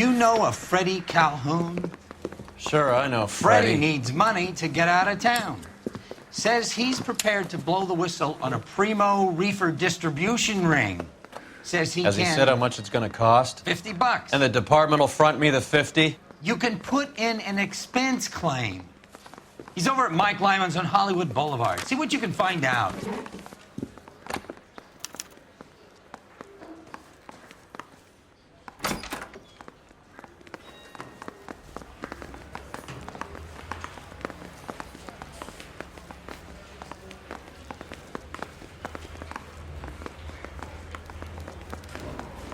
You know a Freddie Calhoun? Sure, I know Freddie Freddie. needs money to get out of town. Says he's prepared to blow the whistle on a primo reefer distribution ring. Says he Has can... he said how much it's going to cost? $50. And the department will front me the 50? You can put in an expense claim. He's over at Mike Lyman's on Hollywood Boulevard. See what you can find out.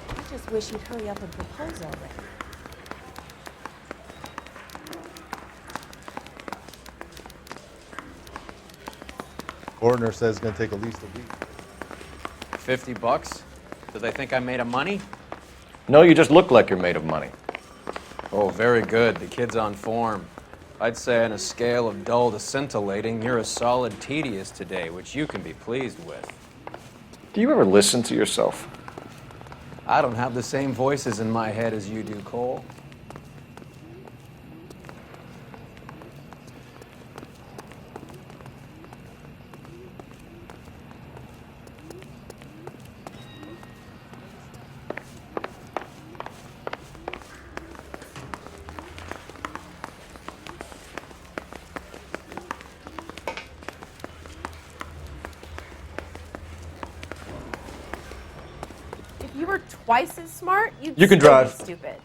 I just wish you'd hurry up and propose already. Coroner says it's going to take at least a week. $50? Do they think I'm made of money? No, you just look like you're made of money. Oh, very good. The kid's on form. I'd say on a scale of dull to scintillating, you're a solid tedious today, which you can be pleased with. Do you ever listen to yourself? I don't have the same voices in my head as you do, Cole. If you were twice as smart, you'd You can still drive. be stupid.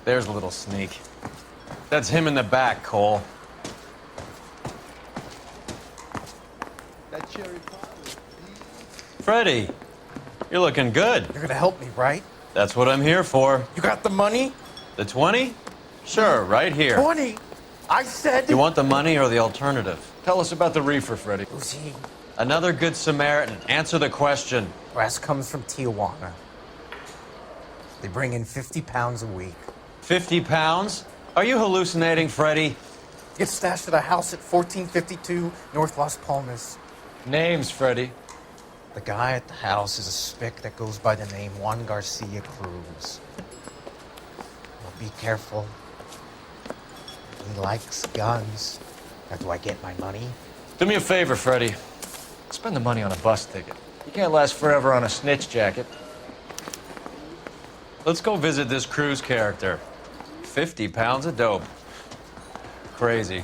There's a little sneak. That's him in the back, Cole. That cherry pie. Freddie, you're looking good. You're gonna help me, right? That's what I'm here for. You got the money? The 20? Sure, right here. 20? I said... You want the money or the alternative? Tell us about the reefer, Freddie. Who's he? Another good Samaritan. Answer the question. Brass comes from Tijuana. They bring in 50 pounds a week. 50 pounds? Are you hallucinating, Freddie? Gets stashed at a house at 1452 North Las Palmas. Names, Freddie. The guy at the house is a spick that goes by the name Juan Garcia Cruz. Well, be careful. He likes guns. Now, do I get my money? Do me a favor, Freddie. Spend the money on a bus ticket. You can't last forever on a snitch jacket. Let's go visit this Cruz character. 50 pounds of dope. Crazy.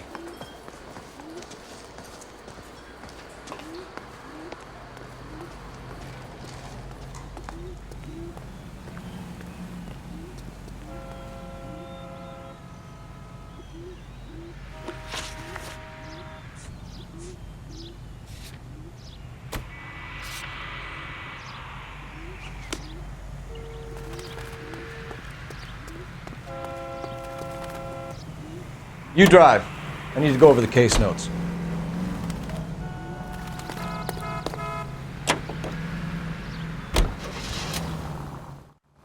You drive. I need to go over the case notes.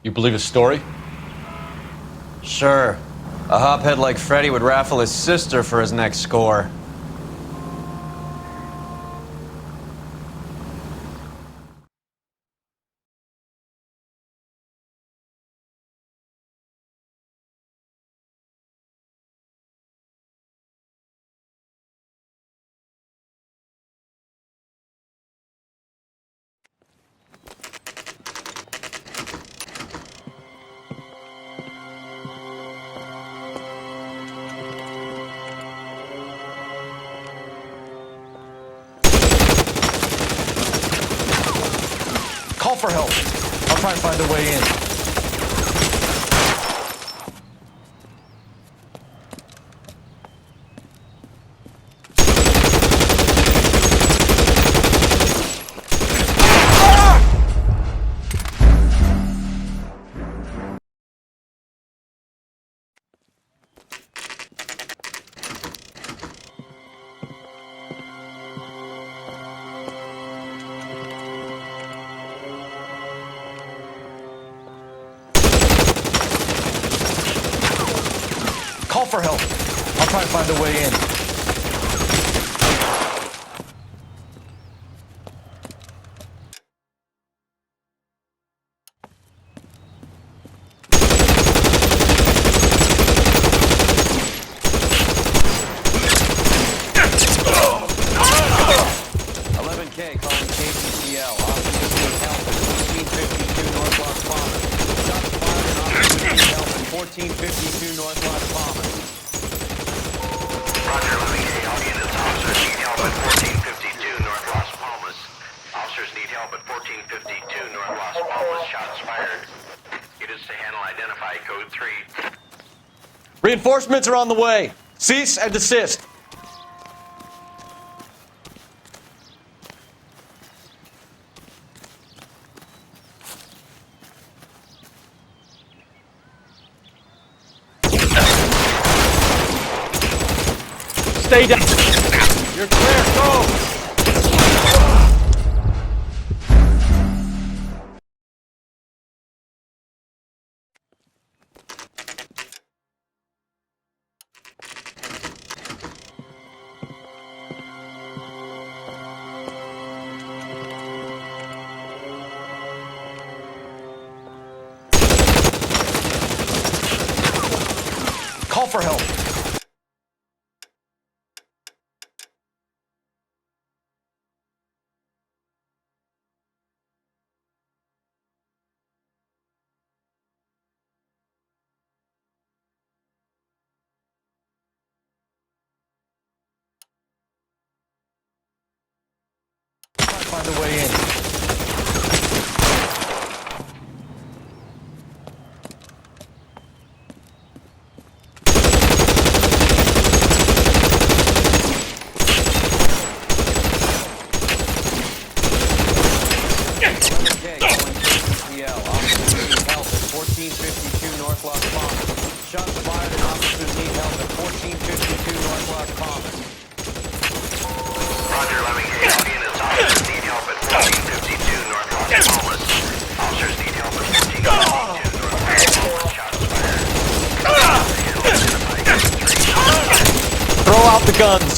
You believe his story? Sure. A hophead like Freddie would raffle his sister for his next score. Call for help. I'll try and find a way in. Call for help. I'll try and find a way in. K calling KCCL. Officers need help at 1452 North Las Palmas. Shots fired and officers need help at 1452 North Las Palmas. Roger, 11K. All units, officers need help at 1452 North Las Palmas. Officers need help at 1452 North Las Palmas. Shots fired. Units to handle identify code 3. Reinforcements are on the way. Cease and desist. Stay down. You're clear. Go. Call for help. Find a way in. Okay, calling KCCL. Officers need help at 1452 North Las Palmas. Shots fired and officers need help at 1452 North Las Palmas. Roger, 11K. All units, officers need help at 1452 North Las Palmas. Officers need help at 1452 North Las Palmas. Shots fired. Identify code 3. Throw out the guns.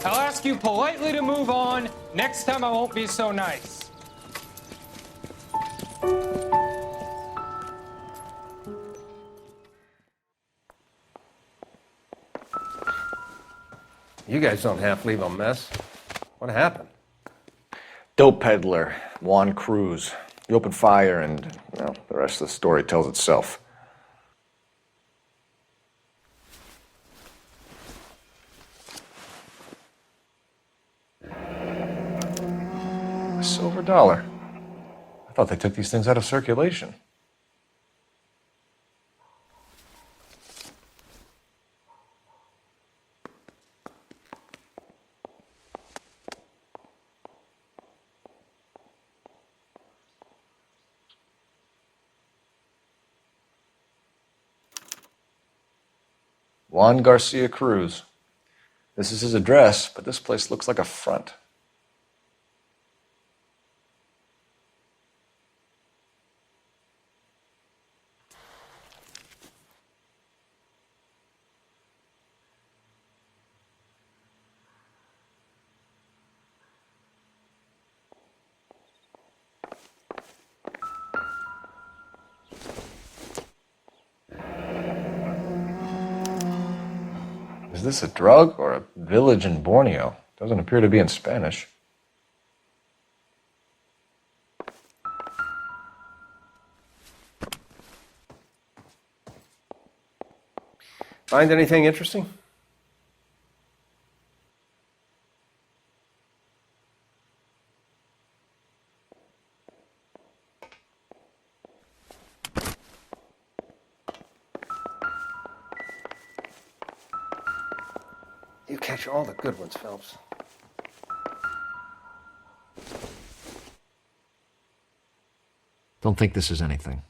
I'll ask you politely to move on. Next time I won't be so nice. You guys don't half leave a mess. What happened? Dope peddler, Juan Cruz. He opened fire and, well, the rest of the story tells itself. A silver dollar. I thought they took these things out of circulation. Juan Garcia Cruz. This is his address, but this place looks like a front. this a drug or a village in Borneo? Doesn't appear to be in Spanish. Find anything interesting? You catch all the good ones, Phelps. Don't think this is anything.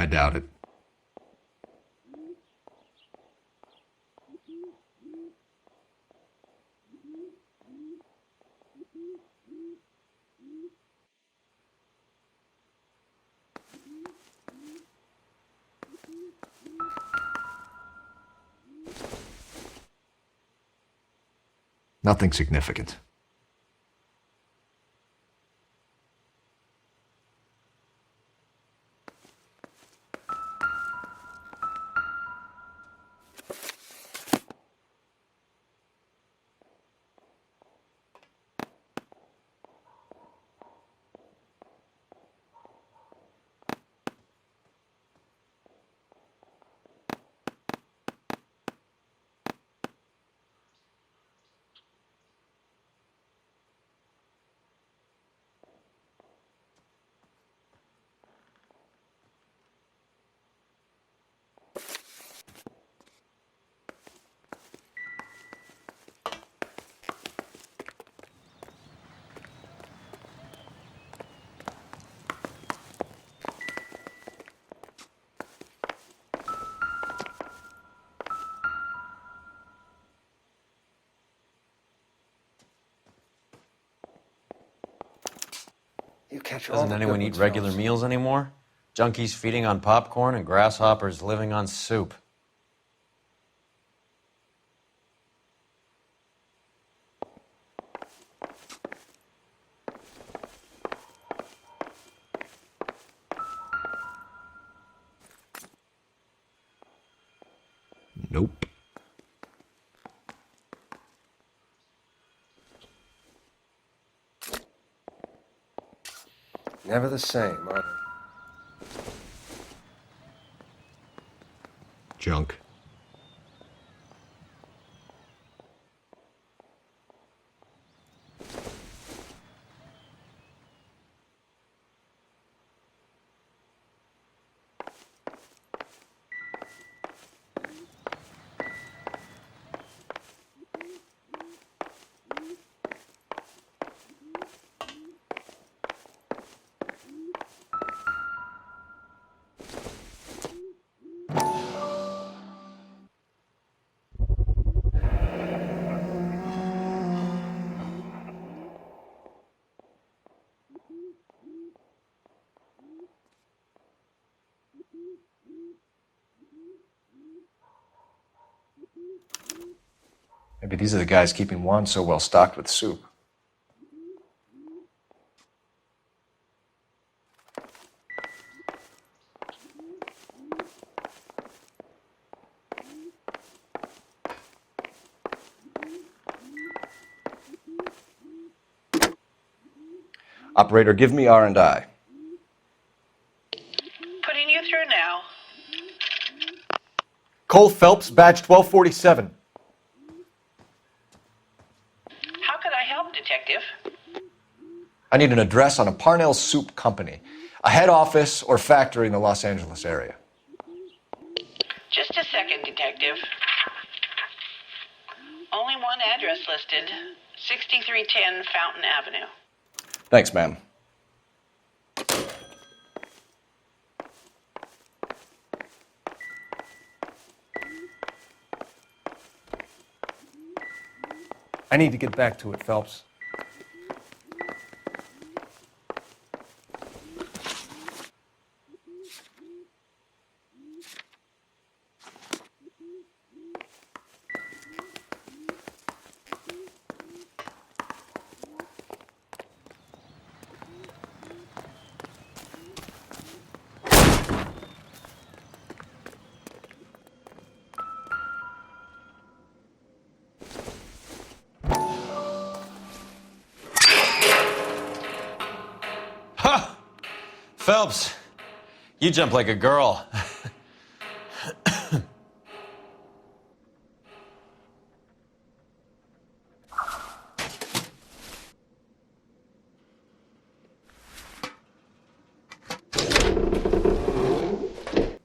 I doubt it. Nothing significant. You catch all Doesn't the anyone good eat ones, regular Phelps. meals anymore? Junkies feeding on popcorn and grasshoppers living on soup. Nope. Never the same, are they? Junk. Maybe these are the guys keeping Juan so well stocked with soup. Operator, give me R&I. Putting you through now. Coul Felips, badge 1247. How could I help, Detective? I need an address on a Parnell Soup Company, a head office or factory in the Los Angeles area. Just a second, Detective. Only one address listed. 6310 Fountain Avenue. Thanks, ma'am. I need to get back to it, Phelps. Phelps, you jump like a girl.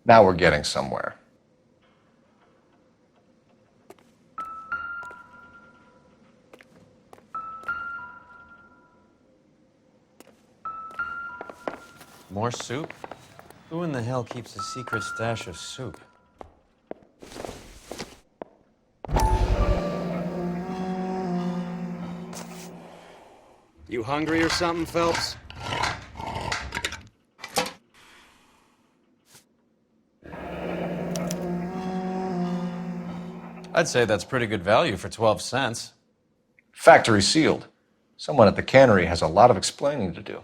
Now we're getting somewhere. More soup? Who in the hell keeps a secret stash of soup? You hungry or something, Phelps? I'd say that's pretty good value for 12 cents. Factory sealed. Someone at the cannery has a lot of explaining to do.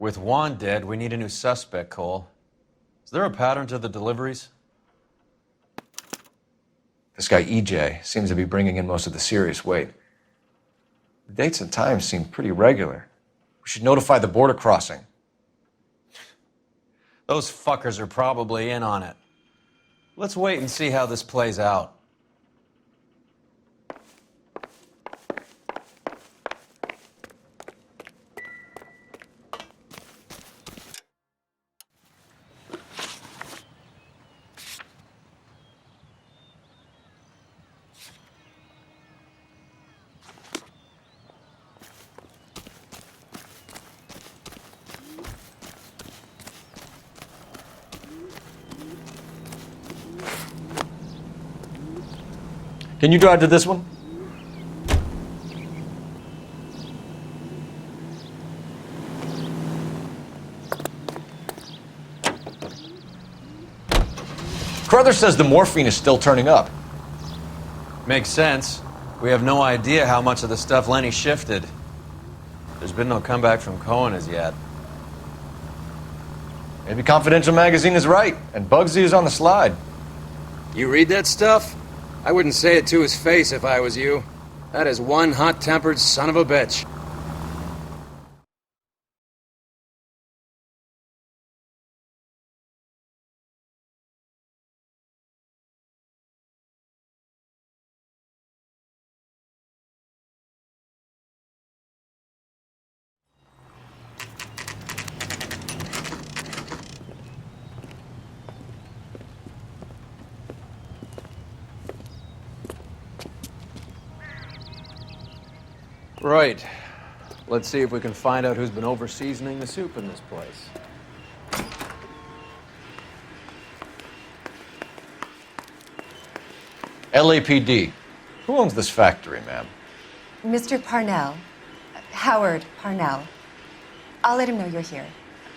With Juan dead, we need a new suspect, Cole. Is there a pattern to the deliveries? This guy EJ seems to be bringing in most of the serious weight. The dates and times seem pretty regular. We should notify the border crossing. Those fuckers are probably in on it. Let's wait and see how this plays out. Can you drive to this one? Carruthers says the morphine is still turning up. Makes sense. We have no idea how much of the stuff Lenny shifted. There's been no comeback from Cohen as yet. Maybe Confidential Magazine is right, and Bugsy is on the slide. You read that stuff? I wouldn't say it to his face if I was you. That is one hot-tempered son of a bitch. Right. Let's see if we can find out who's been over-seasoning the soup in this place. LAPD. Who owns this factory, ma'am? Mr. Parnell. Howard Parnell. I'll let him know you're here.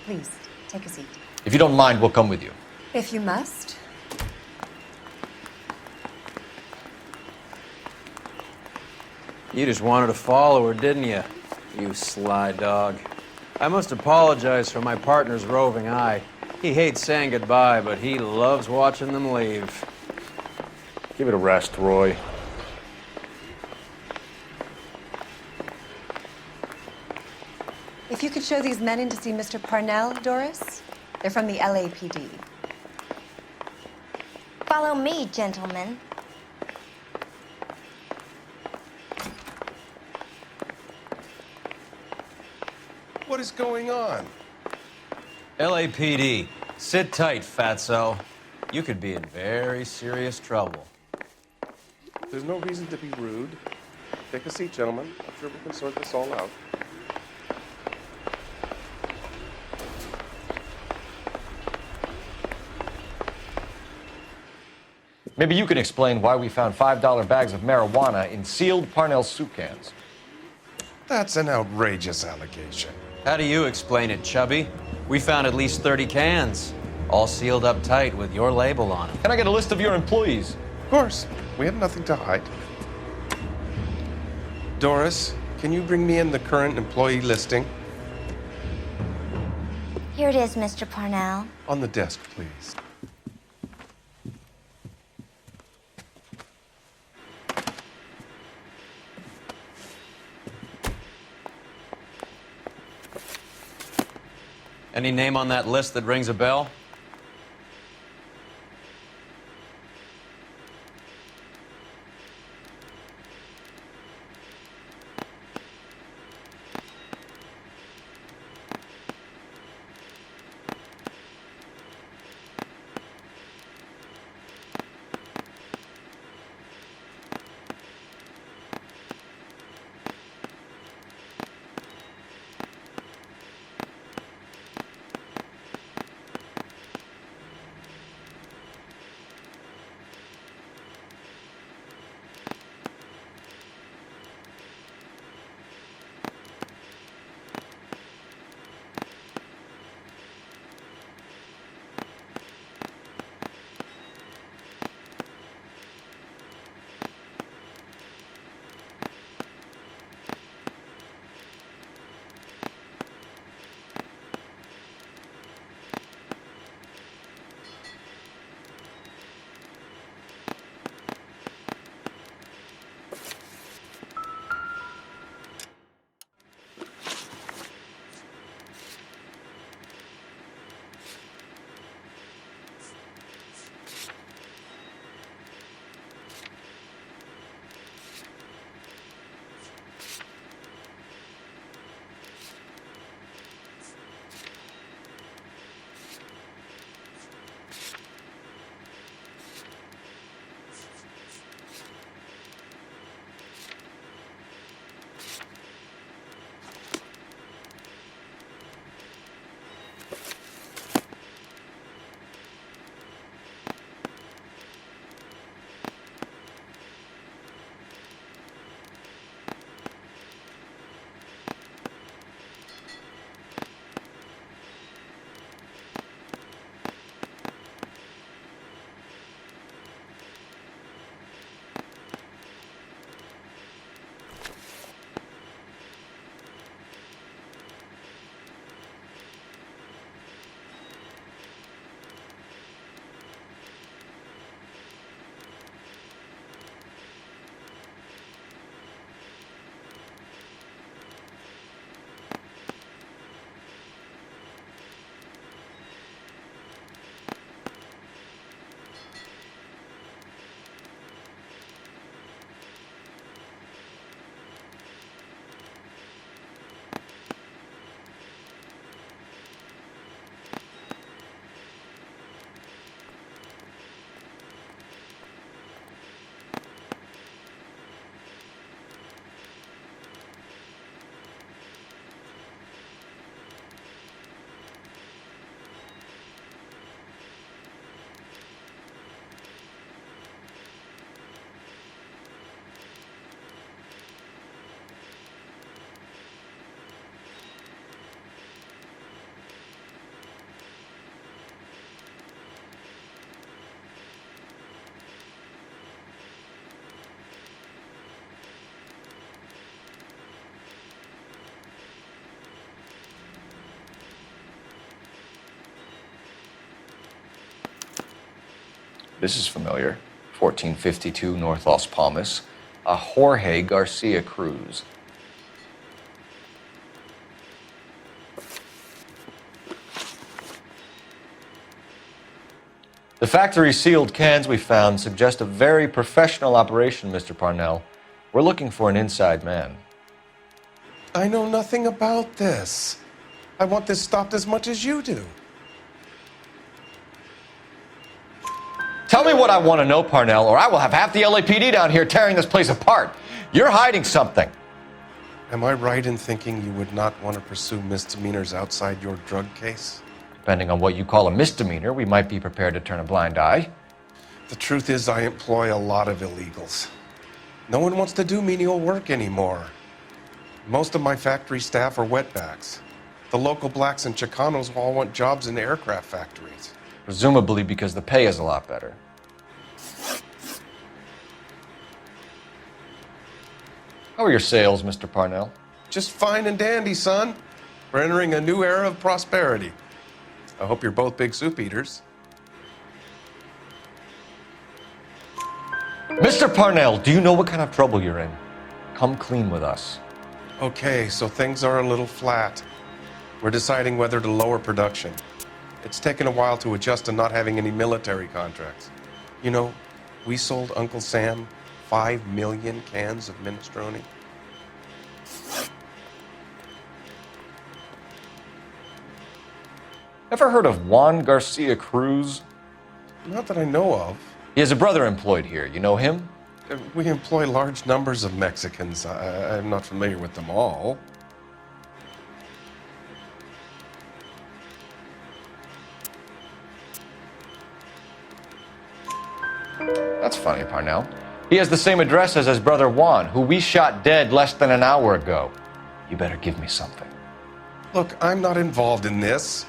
Please, take a seat. If you don't mind, we'll come with you. If you must. You just wanted to follow her, didn't you? You sly dog. I must apologize for my partner's roving eye. He hates saying goodbye, but he loves watching them leave. Give it a rest, Roy. If you could show these men in to see Mr. Parnell, Doris. They're from the LAPD. Follow me, gentlemen. What is going on? LAPD, sit tight, fatso. You could be in very serious trouble. There's no reason to be rude. Take a seat, gentlemen. I'm sure we can sort this all out. Maybe you can explain why we found $5 bags of marijuana in sealed Parnell soup cans. That's an outrageous allegation. How do you explain it, Chubby? We found at least 30 cans, all sealed up tight with your label on them. Can I get a list of your employees? Of course. We have nothing to hide. Doris, can you bring me in the current employee listing? Here it is, Mr. Parnell. On the desk, please. Any name on that list that rings a bell? This is familiar. 1452 North Las Palmas. A Jorge Garcia Cruz. The factory sealed cans we found suggest a very professional operation, Mr. Parnell. We're looking for an inside man. I know nothing about this. I want this stopped as much as you do. Tell me what I want to know, Parnell, or I will have half the LAPD down here tearing this place apart. You're hiding something. Am I right in thinking you would not want to pursue misdemeanors outside your drug case? Depending on what you call a misdemeanor, we might be prepared to turn a blind eye. The truth is, I employ a lot of illegals. No one wants to do menial work anymore. Most of my factory staff are wetbacks. The local blacks and Chicanos all want jobs in the aircraft factories. Presumably because the pay is a lot better. How are your sales, Mr. Parnell? Just fine and dandy, son. We're entering a new era of prosperity. I hope you're both big soup eaters. Mr. Parnell, do you know what kind of trouble you're in? Come clean with us. Okay, so things are a little flat. We're deciding whether to lower production. It's taken a while to adjust to not having any military contracts. You know, we sold Uncle Sam 5 million cans of minestrone. Ever heard of Juan Garcia Cruz? Not that I know of. He has a brother employed here. You know him? We employ large numbers of Mexicans. I'm not familiar with them all. That's funny, Parnell. He has the same address as his brother Juan, who we shot dead less than an hour ago. You better give me something. Look, I'm not involved in this.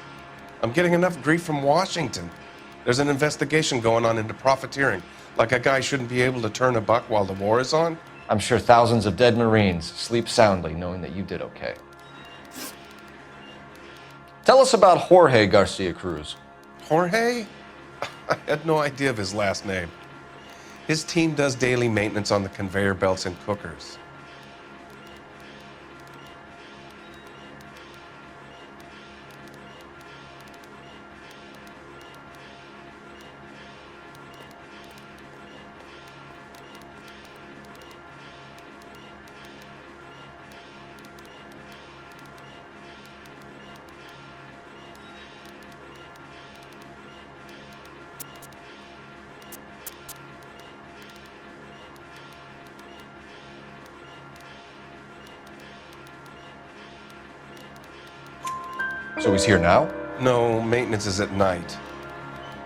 I'm getting enough grief from Washington. There's an investigation going on into profiteering. Like a guy shouldn't be able to turn a buck while the war is on. I'm sure thousands of dead Marines sleep soundly knowing that you did okay. Tell us about Jorge Garcia Cruz. Jorge? I had no idea of his last name. His team does daily maintenance on the conveyor belts and cookers. So he's here now? No, maintenance is at night.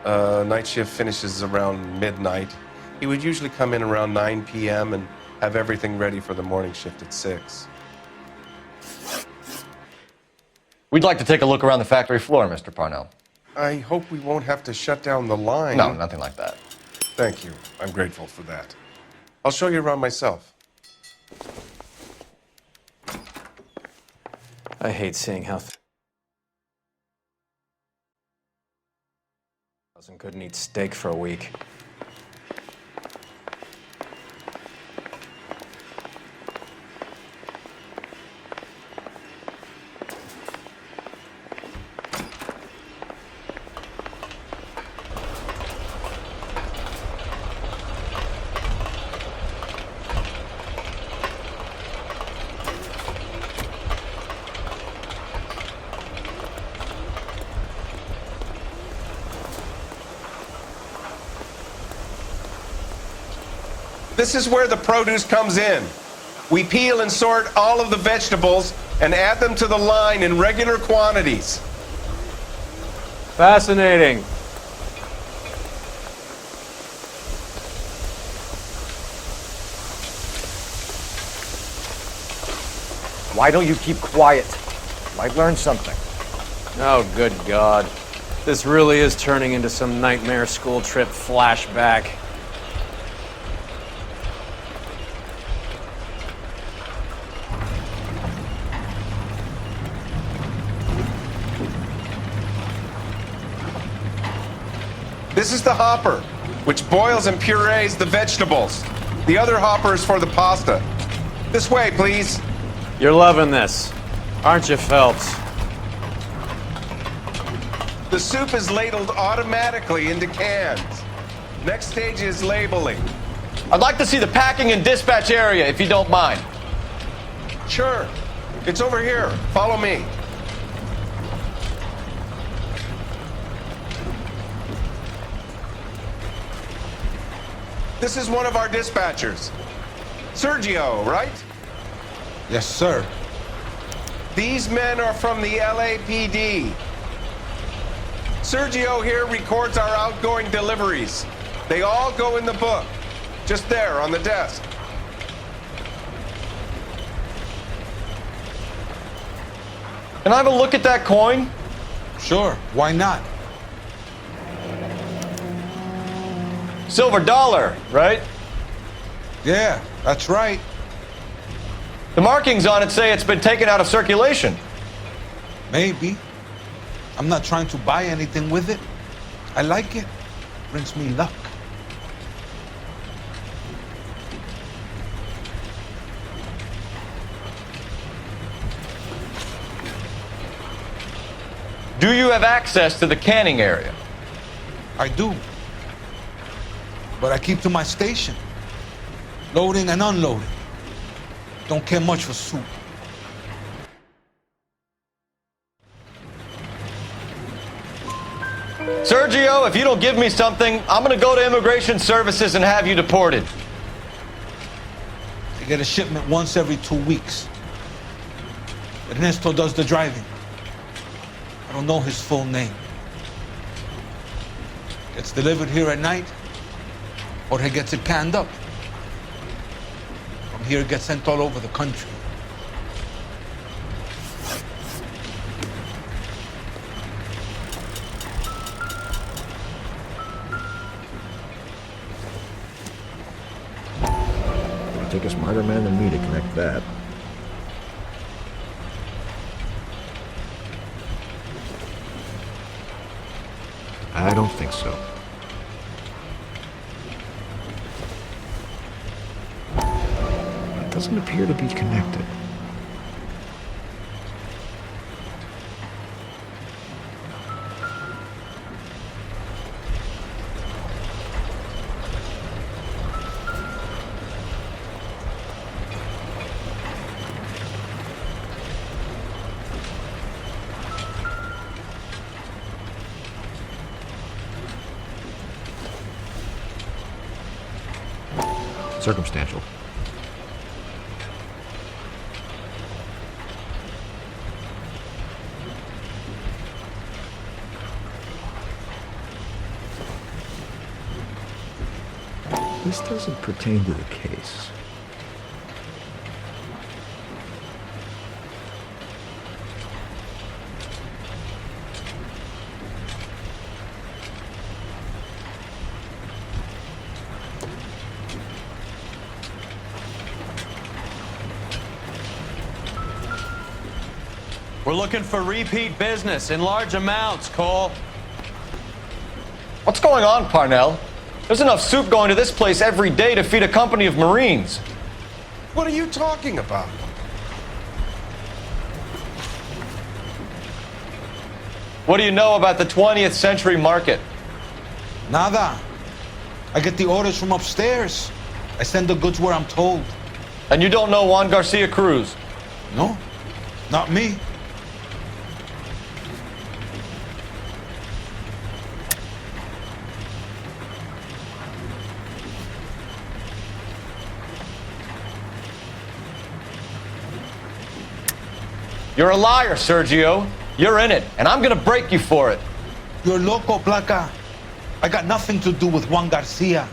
Night shift finishes around midnight. He would usually come in around 9 p.m. and have everything ready for the morning shift at 6. We'd like to take a look around the factory floor, Mr. Parnell. I hope we won't have to shut down the line. No, nothing like that. Thank you. I'm grateful for that. I'll show you around myself. I hate seeing how couldn't eat steak for a week. This is where the produce comes in. We peel and sort all of the vegetables and add them to the line in regular quantities. Fascinating. Why don't you keep quiet? Might learn something. Oh, good God. This really is turning into some nightmare school trip flashback. This is the hopper, which boils and purees the vegetables. The other hopper is for the pasta. This way, please. You're loving this, aren't you, Phelps? The soup is ladled automatically into cans. Next stage is labeling. I'd like to see the packing and dispatch area, if you don't mind. Sure. It's over here. Follow me. This is one of our dispatchers. Sergio, right? Yes, sir. These men are from the LAPD. Sergio here records our outgoing deliveries. They all go in the book. Just there on the desk. Can I have a look at that coin? Sure, why not? Silver dollar, right? Yeah, that's right. The markings on it say it's been taken out of circulation. Maybe. I'm not trying to buy anything with it. I like it. Brings me luck. Do you have access to the canning area? I do. But I keep to my station. Loading and unloading. Don't care much for soup. Sergio, if you don't give me something, I'm gonna go to Immigration Services and have you deported. I get a shipment once every 2 weeks. Ernesto does the driving. I don't know his full name. Gets delivered here at night, or he gets it canned up. From here, it gets sent all over the country. It'll take a smarter man than me to connect that. I don't think so. It doesn't appear to be connected. Circumstantial. This doesn't pertain to the case. We're looking for repeat business in large amounts, Cole. What's going on, Parnell? There's enough soup going to this place every day to feed a company of Marines. What are you talking about? What do you know about the 20th century market? Nada. I get the orders from upstairs. I send the goods where I'm told. And you don't know Juan Garcia Cruz? No, not me. You're a liar, Sergio. You're in it, and I'm gonna break you for it. You're loco, Placa. I got nothing to do with Juan Garcia.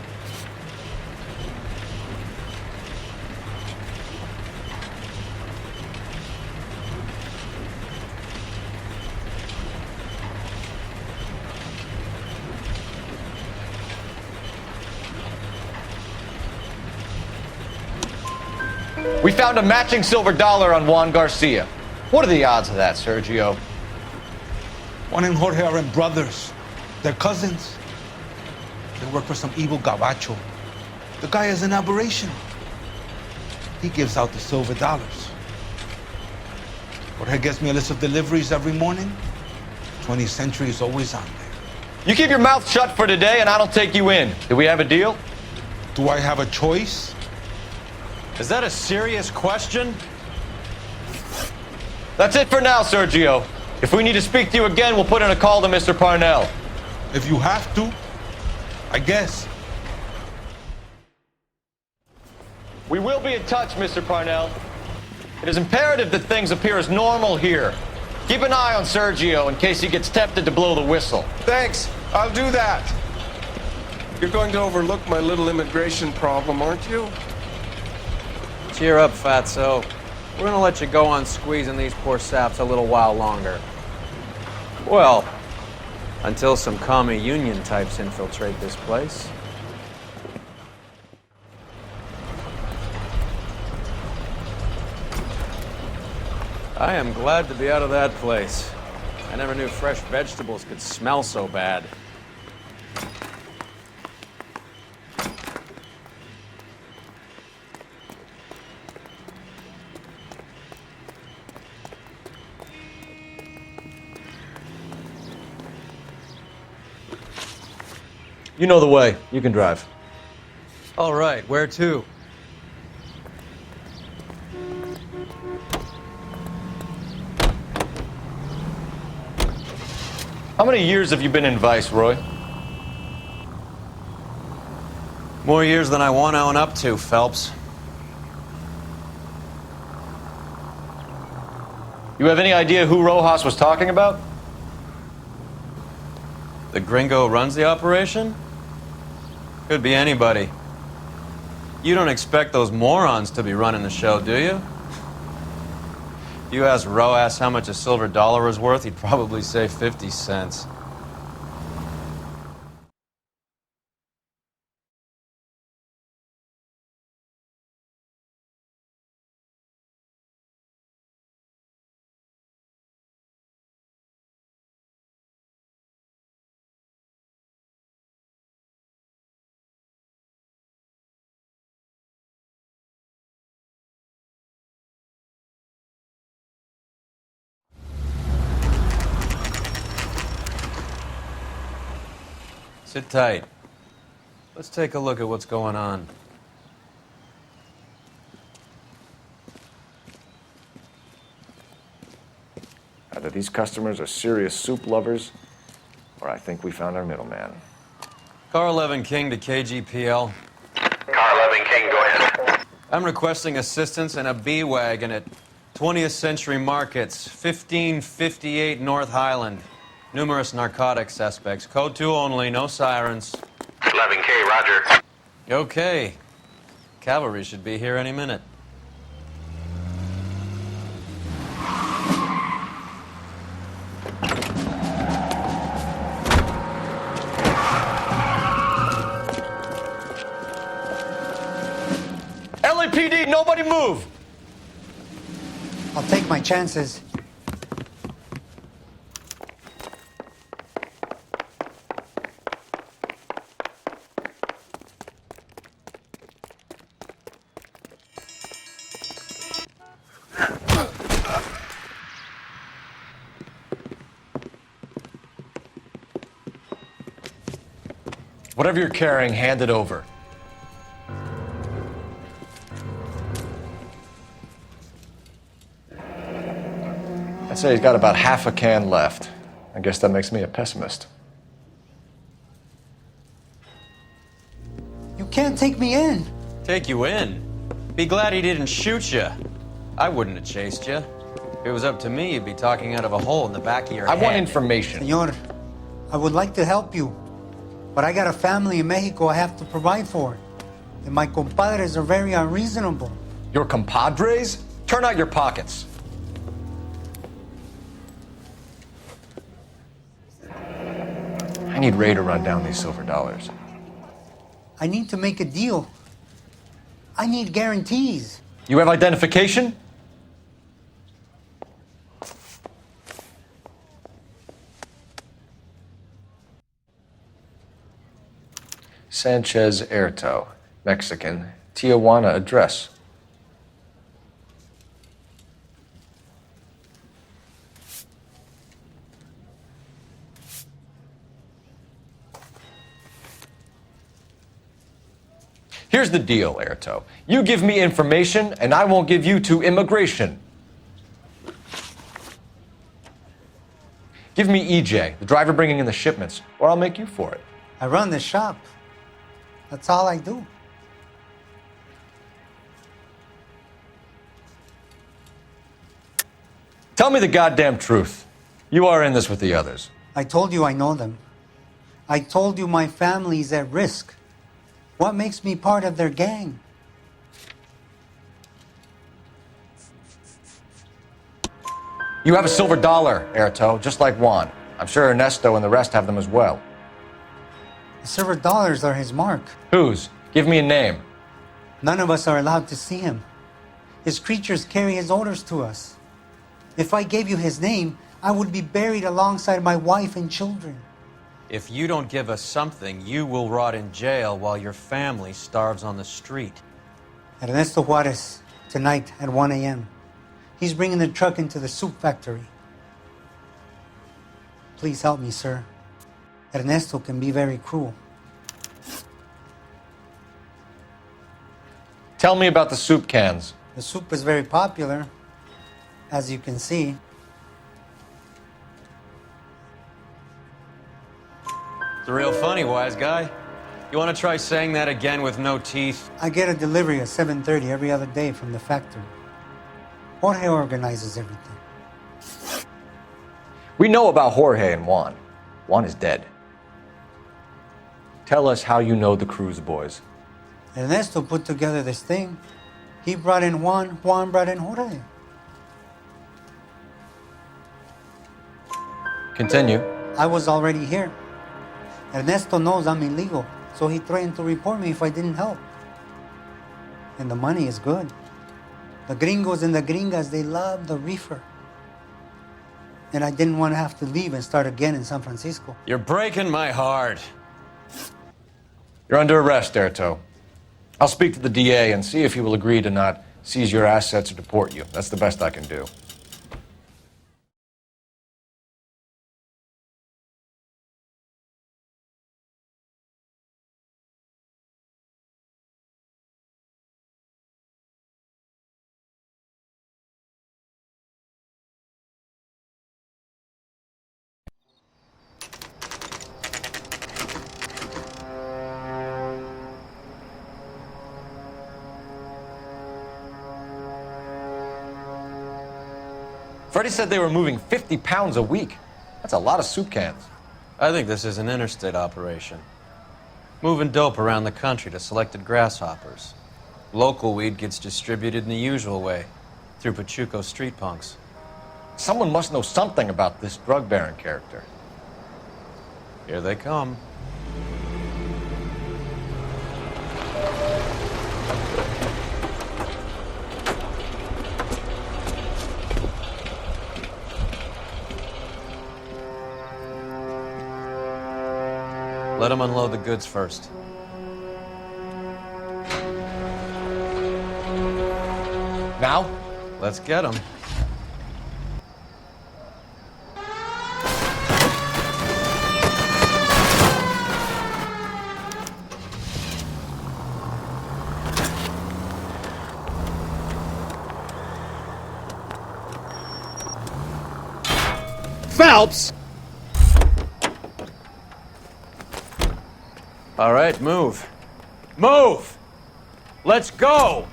We found a matching silver dollar on Juan Garcia. What are the odds of that, Sergio? Juan and Jorge are brothers. They're cousins. They work for some evil gabacho. The guy is an aberration. He gives out the silver dollars. Jorge gets me a list of deliveries every morning. 20th century is always on there. You keep your mouth shut for today, and I don't take you in. Do we have a deal? Do I have a choice? Is that a serious question? That's it for now, Sergio. If we need to speak to you again, we'll put in a call to Mr. Parnell. If you have to, I guess. We will be in touch, Mr. Parnell. It is imperative that things appear as normal here. Keep an eye on Sergio in case he gets tempted to blow the whistle. Thanks. I'll do that. You're going to overlook my little immigration problem, aren't you? Cheer up, fatso. We're gonna let you go on squeezing these poor saps a little while longer. Well, until some commie union types infiltrate this place. I am glad to be out of that place. I never knew fresh vegetables could smell so bad. You know the way. You can drive. All right, where to? How many years have you been in Vice, Roy? More years than I want to own up to, Phelps. You have any idea who Rojas was talking about? The gringo runs the operation? Could be anybody. You don't expect those morons to be running the show, do you? If you asked Rojas how much a silver dollar is worth, he'd probably say 50 cents. Sit tight. Let's take a look at what's going on. Either these customers are serious soup lovers, or I think we found our middleman. Car 11 King to KGPL. Car 11 King, go ahead. I'm requesting assistance in a B-Wagon at 20th Century Markets, 1558 North Highland. Numerous narcotic suspects. Code 2 only, no sirens. 11K, roger. Okay. Cavalry should be here any minute. LAPD, nobody move! I'll take my chances. Whatever you're carrying, hand it over. I'd say he's got about half a can left. I guess that makes me a pessimist. You can't take me in. Take you in? Be glad he didn't shoot you. I wouldn't have chased you. If it was up to me, you'd be talking out of a hole in the back of your head. I want information. Senor, I would like to help you, but I got a family in Mexico I have to provide for. And my compadres are very unreasonable. Your compadres? Turn out your pockets. I need Ray to run down these silver dollars. I need to make a deal. I need guarantees. You have identification? Sanchez Erto, Mexican, Tijuana address. Here's the deal, Erto. You give me information, and I won't give you to immigration. Give me EJ, the driver bringing in the shipments, or I'll make you for it. I run the shop. That's all I do. Tell me the goddamn truth. You are in this with the others. I told you I know them. I told you my family's at risk. What makes me part of their gang? You have a silver dollar, Erto, just like Juan. I'm sure Ernesto and the rest have them as well. The silver dollars are his mark. Whose? Give me a name. None of us are allowed to see him. His creatures carry his orders to us. If I gave you his name, I would be buried alongside my wife and children. If you don't give us something, you will rot in jail while your family starves on the street. Ernesto Juarez, tonight at 1 a.m. He's bringing the truck into the soup factory. Please help me, sir. Ernesto can be very cruel. Tell me about the soup cans. The soup is very popular, as you can see. It's real funny, wise guy. You want to try saying that again with no teeth? I get a delivery at 7:30 every other day from the factory. Jorge organizes everything. We know about Jorge and Juan. Juan is dead. Tell us how you know the Cruz boys. Ernesto put together this thing. He brought in Juan, Juan brought in Jorge. Continue. I was already here. Ernesto knows I'm illegal, so he threatened to report me if I didn't help. And the money is good. The gringos and the gringas, they love the reefer. And I didn't want to have to leave and start again in San Francisco. You're breaking my heart. You're under arrest, Erto. I'll speak to the DA and see if he will agree to not seize your assets or deport you. That's the best I can do. Freddie said they were moving 50 pounds a week. That's a lot of soup cans. I think this is an interstate operation. Moving dope around the country to selected grasshoppers. Local weed gets distributed in the usual way, through Pachuco street punks. Someone must know something about this drug baron character. Here they come. Let them unload the goods first. Now? Let's get them. Phelps! All right, move. Move! Let's go!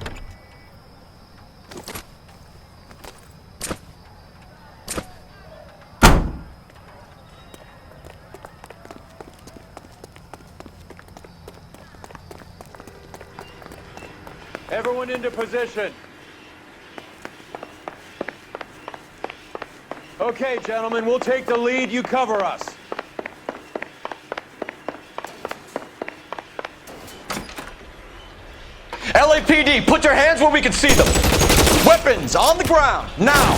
Everyone into position. Okay, gentlemen, we'll take the lead. You cover us. LAPD, put your hands where we can see them. Weapons on the ground, now.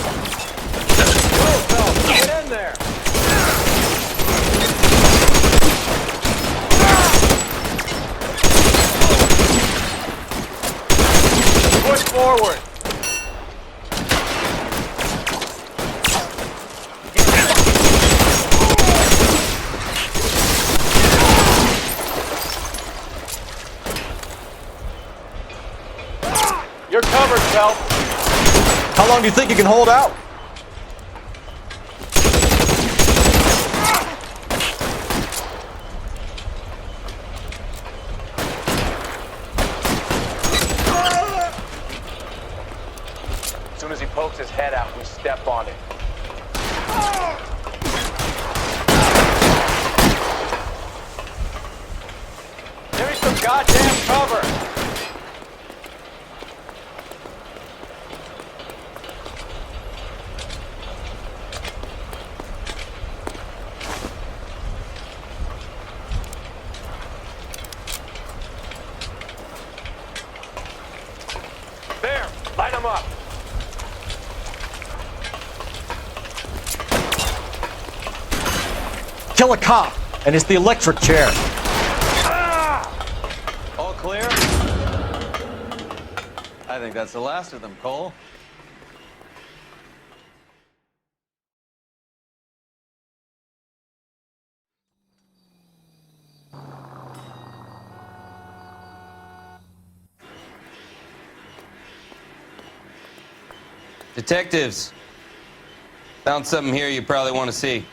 Go, Phelps, get in there. Push forward. You're covered, Phelps. How long do you think you can hold out? As soon as he pokes his head out, we step on it. Give me some goddamn cover! There! Light him up! Kill a cop, and it's the electric chair. All clear? I think that's the last of them, Cole. Detectives, found something here you probably want to see.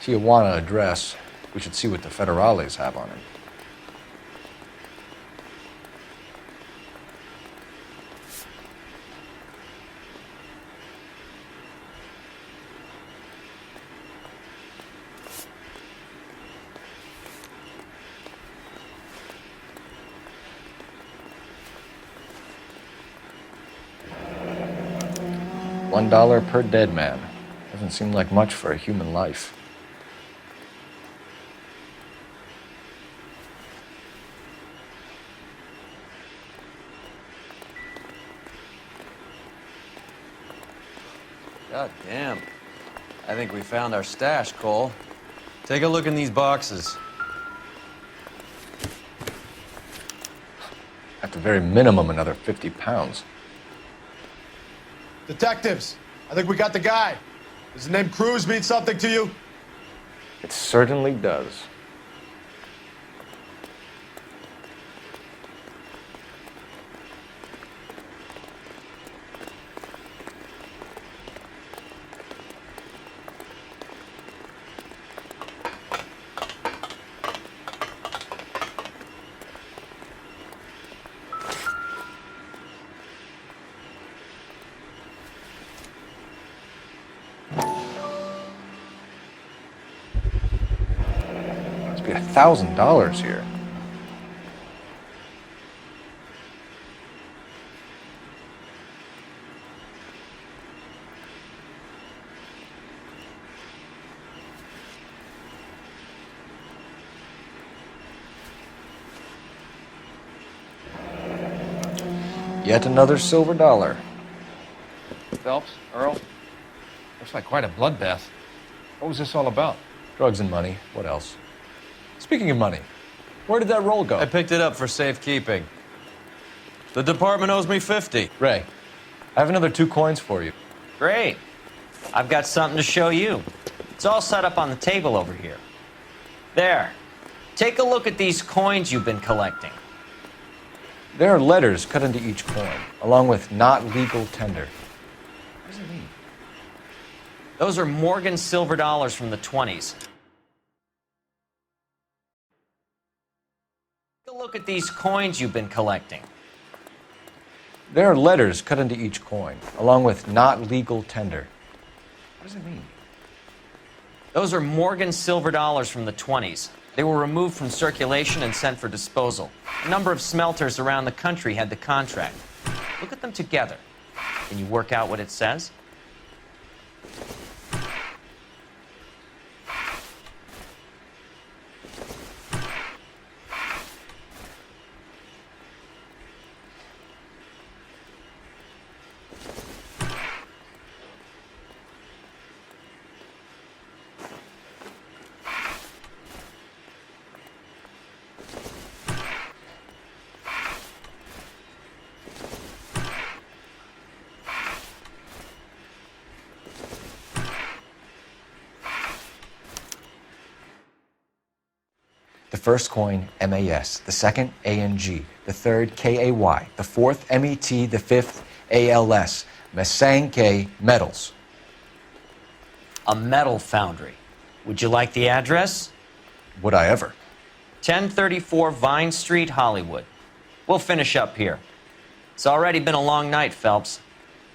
Tijuana address. We should see what the federales have on it. $1 per dead man. Doesn't seem like much for a human life. God damn. I think we found our stash, Cole. Take a look in these boxes. At the very minimum, another 50 pounds. Detectives, I think we got the guy. Does the name Cruz mean something to you? It certainly does. $1,000 here. Yet another silver dollar. Phelps, Earl, looks like quite a bloodbath. What was this all about? Drugs and money. What else? Speaking of money, where did that roll go? I picked it up for safekeeping. The department owes me 50. Ray, I have another 2 coins for you. Great. I've got something to show you. It's all set up on the table over here. There. Take a look at these coins you've been collecting. There are letters cut into each coin, along with not legal tender. What does it mean? Those are Morgan silver dollars from the 20s. Take a look at these coins you've been collecting. There are letters cut into each coin, along with not legal tender. What does it mean? Those are Morgan silver dollars from the 20s. They were removed from circulation and sent for disposal. A number of smelters around the country had the contract. Look at them together. Can you work out what it says? first coin, MAS. The second, ANG. The third, KAY. The fourth, MET. The fifth, ALS. Masanke Metals. A metal foundry. Would you like the address? Would I ever? 1034 Vine Street, Hollywood. We'll finish up here. It's already been a long night, Phelps.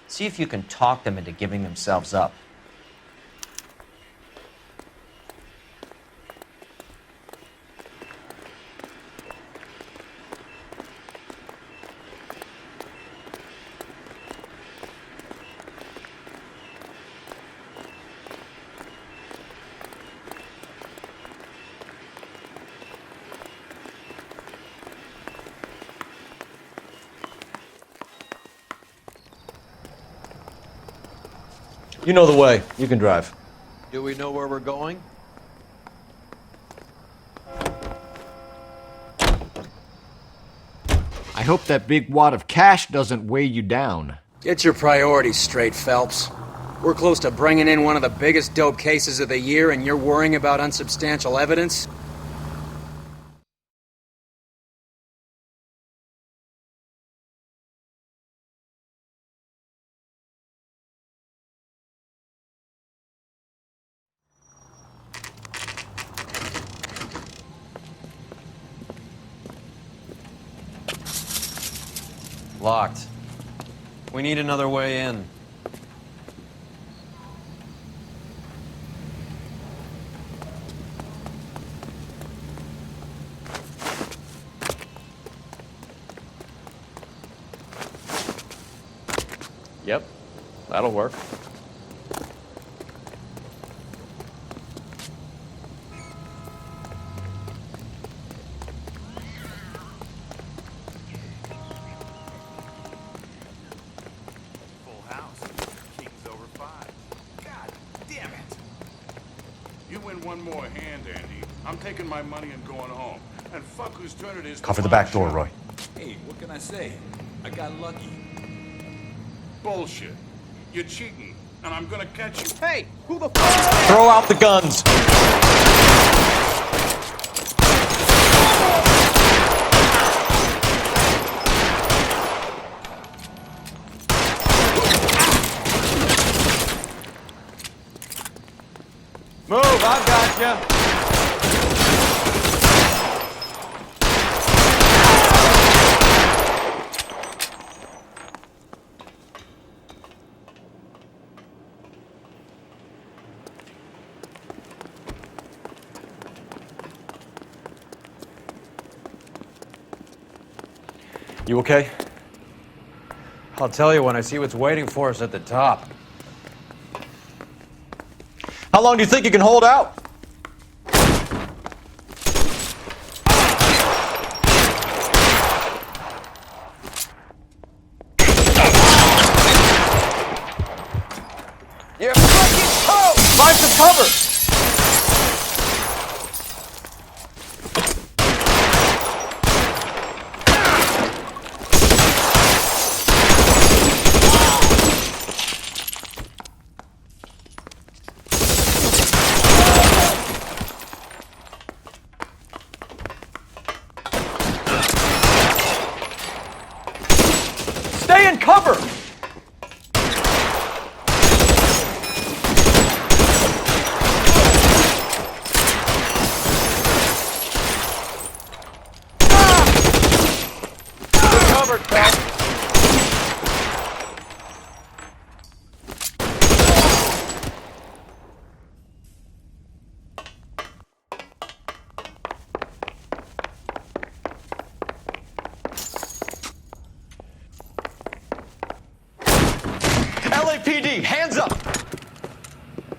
See if you can talk them into giving themselves up. You know the way. You can drive. Do we know where we're going? I hope that big wad of cash doesn't weigh you down. Get your priorities straight, Phelps. We're close to bringing in one of the biggest dope cases of the year, and you're worrying about unsubstantial evidence? Locked. We need another way in. Yep, that'll work. Taking my money and going home. And fuck whose turn it is. Cover the back door, Roy. Hey, what can I say? I got lucky. Bullshit. You're cheating, and I'm gonna catch you. Hey, who the fuck? Throw out the guns! Move, I've got you. You okay? I'll tell you when I see what's waiting for us at the top. How long do you think you can hold out? You're fucking toast! Find some cover! Stay in cover! LAPD, hands up!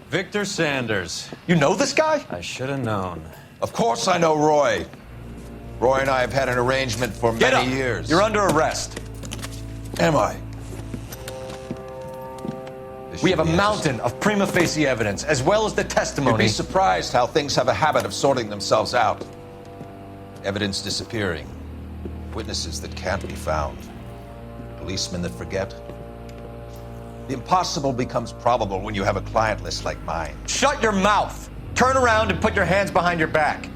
Victor Sanders. You know this guy? I should have known. Of course I know Roy. Roy and I have had an arrangement for many years. You're under arrest. Am I? We have a mountain of prima facie evidence, as well as the testimony. You'd be surprised how things have a habit of sorting themselves out. Evidence disappearing. Witnesses that can't be found. Policemen that forget. The impossible becomes probable when you have a client list like mine. Shut your mouth! Turn around and put your hands behind your back.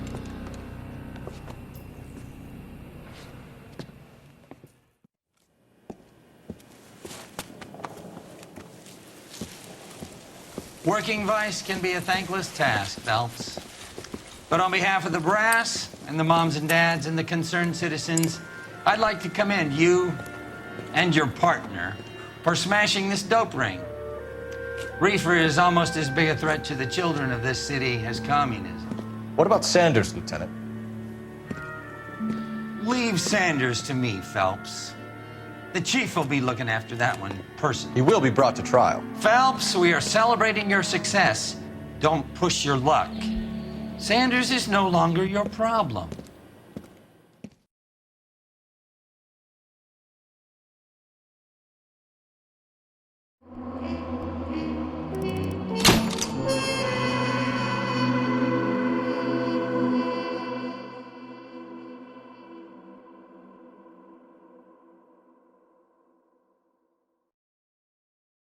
Working vice can be a thankless task, Phelps. But on behalf of the brass and the moms and dads and the concerned citizens, I'd like to commend you and your partner for smashing this dope ring. Reefer is almost as big a threat to the children of this city as communism. What about Sanders, Lieutenant? Leave Sanders to me, Phelps. The chief will be looking after that one personally. He will be brought to trial. Phelps, we are celebrating your success. Don't push your luck. Sanders is no longer your problem.